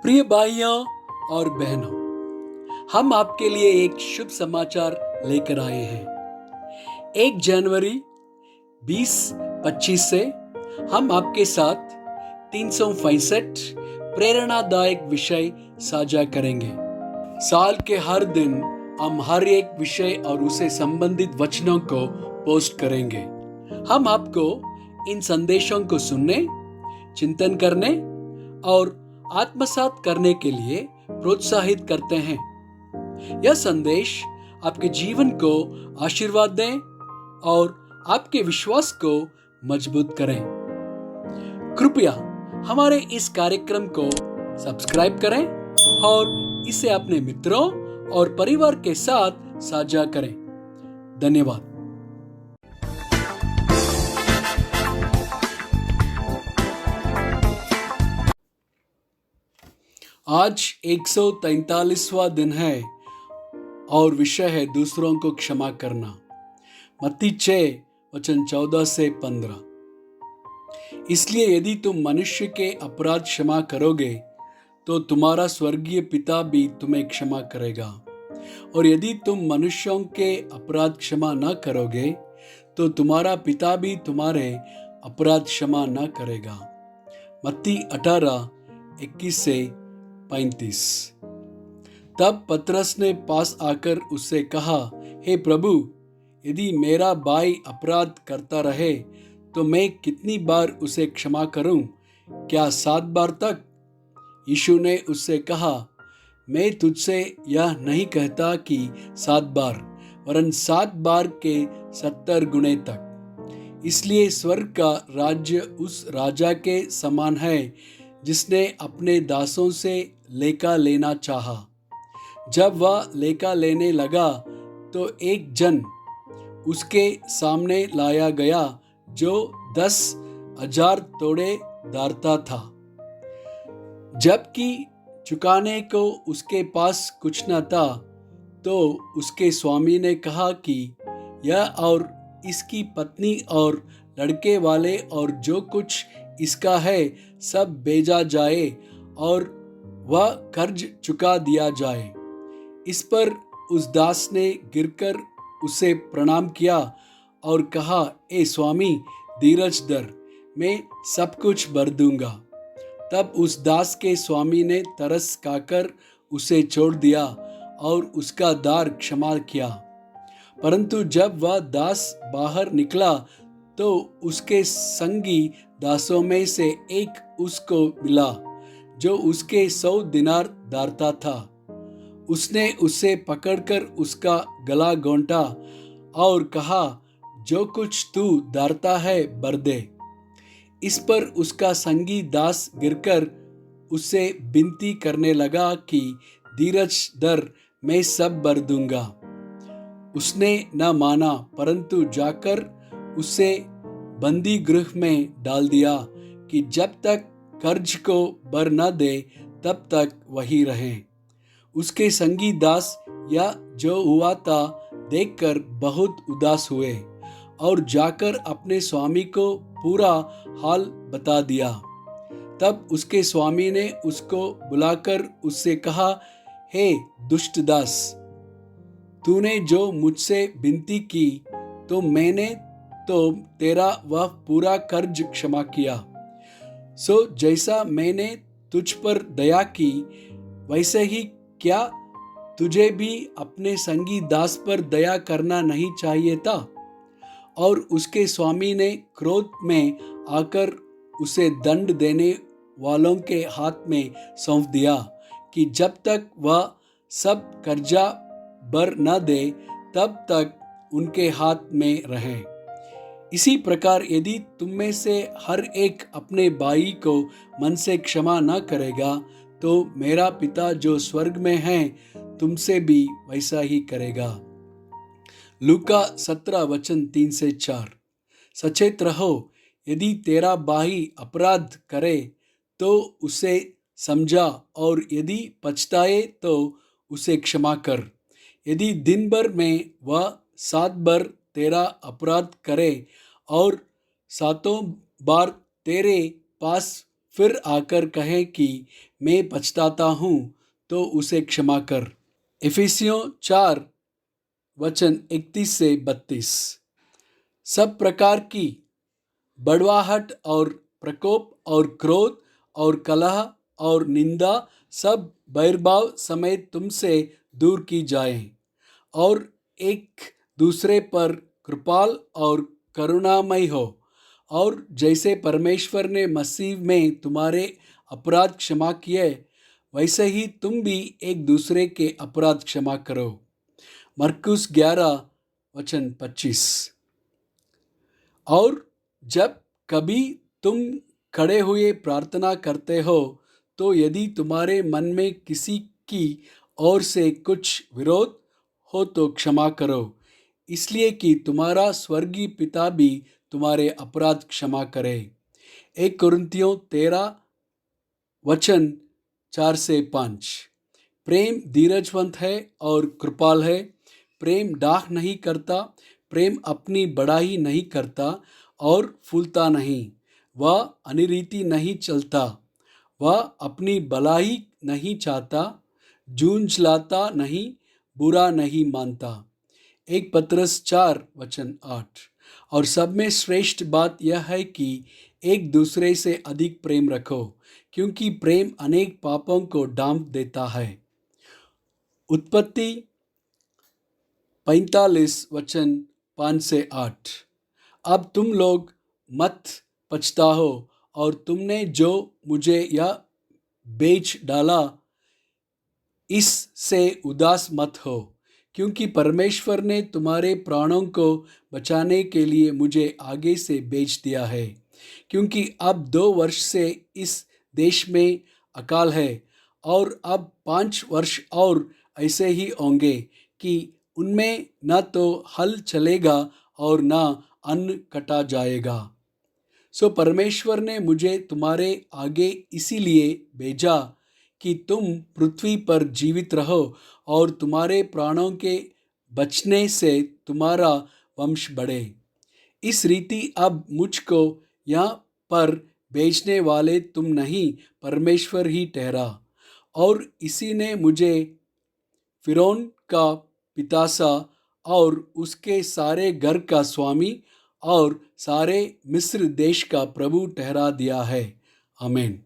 प्रिय भाइयों और बहनों, हम आपके लिए एक शुभ समाचार लेकर आए हैं। 1 जनवरी 2025 से हम आपके साथ 365 प्रेरणादायक विषय साझा करेंगे। साल के हर दिन हम हर एक विषय और उससे संबंधित वचनों को पोस्ट करेंगे। हम आपको इन संदेशों को सुनने, चिंतन करने और आत्मसात करने के लिए प्रोत्साहित करते हैं। यह संदेश आपके जीवन को आशीर्वाद दें और आपके विश्वास को मजबूत करें। कृपया हमारे इस कार्यक्रम को सब्सक्राइब करें और इसे अपने मित्रों और परिवार के साथ साझा करें। धन्यवाद। आज 143वां दिन है और विषय है दूसरों को क्षमा करना। मत्ती 6:14 से 15। इसलिए यदि तुम मनुष्य के अपराध क्षमा करोगे तो तुम्हारा स्वर्गीय पिता भी तुम्हें क्षमा करेगा, और यदि तुम मनुष्यों के अपराध क्षमा न करोगे तो तुम्हारा पिता भी तुम्हारे अपराध क्षमा न करेगा। मत्ती 18:21 से 35। तब पतरस ने पास आकर उससे कहा, हे प्रभु, यदि मेरा भाई अपराध करता रहे तो मैं कितनी बार उसे क्षमा करूं? क्या 7 बार तक? यीशु ने उससे कहा, मैं तुझसे यह नहीं कहता कि 7 बार, वरन 7 बार के 70 गुणे तक। इसलिए स्वर्ग का राज्य उस राजा के समान है जिसने अपने दासों से लेखा लेना चाहा। जब वह लेखा लेने लगा तो एक जन उसके सामने लाया गया जो 10,000 तोड़े दारता था। जबकि चुकाने को उसके पास कुछ न था, तो उसके स्वामी ने कहा कि यह और इसकी पत्नी और लड़के वाले और जो कुछ इसका है सब बेचा जाए और वह कर्ज चुका दिया जाए। इस पर उस दास ने गिरकर उसे प्रणाम किया और कहा, ए स्वामी, धीरज धर, मैं सब कुछ भर दूंगा। तब उस दास के स्वामी ने तरस खाकर उसे छोड़ दिया और उसका दार क्षमा किया। परंतु जब वह दास बाहर निकला तो उसके संगी दासों में से एक उसको मिला जो उसके 100 दिनार दारता था। उसने उसे पकड़कर उसका गला घोंटा और कहा, जो कुछ तू दारता है भर दे। इस पर उसका संगी दास गिरकर उससे विनती करने लगा कि धीरज धर, मैं सब भर दूंगा। उसने न माना, परंतु जाकर उसे बंदी गृह में डाल दिया कि जब तक कर्ज को भर न दे तब तक वही रहे। उसके संगी दास यह जो हुआ था देखकर बहुत उदास हुए और जाकर अपने स्वामी को पूरा हाल बता दिया। तब उसके स्वामी ने उसको बुलाकर उससे कहा, हे दुष्ट दास, तूने जो मुझसे विनती की तो मैंने तो तेरा वह पूरा कर्ज क्षमा किया। सो जैसा मैंने तुझ पर दया की, वैसे ही क्या तुझे भी अपने संगी दास पर दया करना नहीं चाहिए था? और उसके स्वामी ने क्रोध में आकर उसे दंड देने वालों के हाथ में सौंप दिया कि जब तक वह सब कर्जा भर न दे तब तक उनके हाथ में रहे। इसी प्रकार यदि तुम में से हर एक अपने भाई को मन से क्षमा न करेगा तो मेरा पिता जो स्वर्ग में है तुमसे भी वैसा ही करेगा। लूका 17:3 से 4। सचेत रहो, यदि तेरा भाई अपराध करे तो उसे समझा, और यदि पछताए तो उसे क्षमा कर। यदि दिन भर में वह 7 बार तेरा अपराध करे और 7 बार तेरे पास फिर आकर कहे कि मैं पछताता हूँ, तो उसे क्षमा कर। इफिसियों 4 वचन 31 से 32। सब प्रकार की बड़वाहट और प्रकोप और क्रोध और कलह और निंदा सब बैरभाव समेत तुमसे दूर की जाए, और एक दूसरे पर कृपाल और करुणामय हो, और जैसे परमेश्वर ने मसीह में तुम्हारे अपराध क्षमा किए, वैसे ही तुम भी एक दूसरे के अपराध क्षमा करो। मरकुस 11 वचन 25। और जब कभी तुम खड़े हुए प्रार्थना करते हो, तो यदि तुम्हारे मन में किसी की ओर से कुछ विरोध हो तो क्षमा करो, इसलिए कि तुम्हारा स्वर्गीय पिता भी तुम्हारे अपराध क्षमा करे। 1 कुरिन्थियों 13 वचन 4 से 5। प्रेम धीरजवंत है और कृपाल है। प्रेम डाह नहीं करता, प्रेम अपनी बड़ाई नहीं करता और फूलता नहीं। वह अनिरीति नहीं चलता, वह अपनी भलाई नहीं चाहता, झुंझलाता नहीं, बुरा नहीं मानता। 1 पतरस 4 वचन 8। और सब में श्रेष्ठ बात यह है कि एक दूसरे से अधिक प्रेम रखो, क्योंकि प्रेम अनेक पापों को ढांप देता है। उत्पत्ति 45 वचन 5 से 8। अब तुम लोग मत पछताओ, और तुमने जो मुझे यह बेच डाला, इससे उदास मत हो, क्योंकि परमेश्वर ने तुम्हारे प्राणों को बचाने के लिए मुझे आगे से बेच दिया है। क्योंकि अब 2 वर्ष से इस देश में अकाल है, और अब 5 वर्ष और ऐसे ही होंगे कि उनमें न तो हल चलेगा और न अन्न कटा जाएगा। सो परमेश्वर ने मुझे तुम्हारे आगे इसीलिए भेजा कि तुम पृथ्वी पर जीवित रहो, और तुम्हारे प्राणों के बचने से तुम्हारा वंश बढ़े। इस रीति अब मुझको यहाँ पर भेजने वाले तुम नहीं, परमेश्वर ही ठहरा। और इसी ने मुझे फिरौन का पितासा और उसके सारे घर का स्वामी और सारे मिस्र देश का प्रभु ठहरा दिया है। आमीन।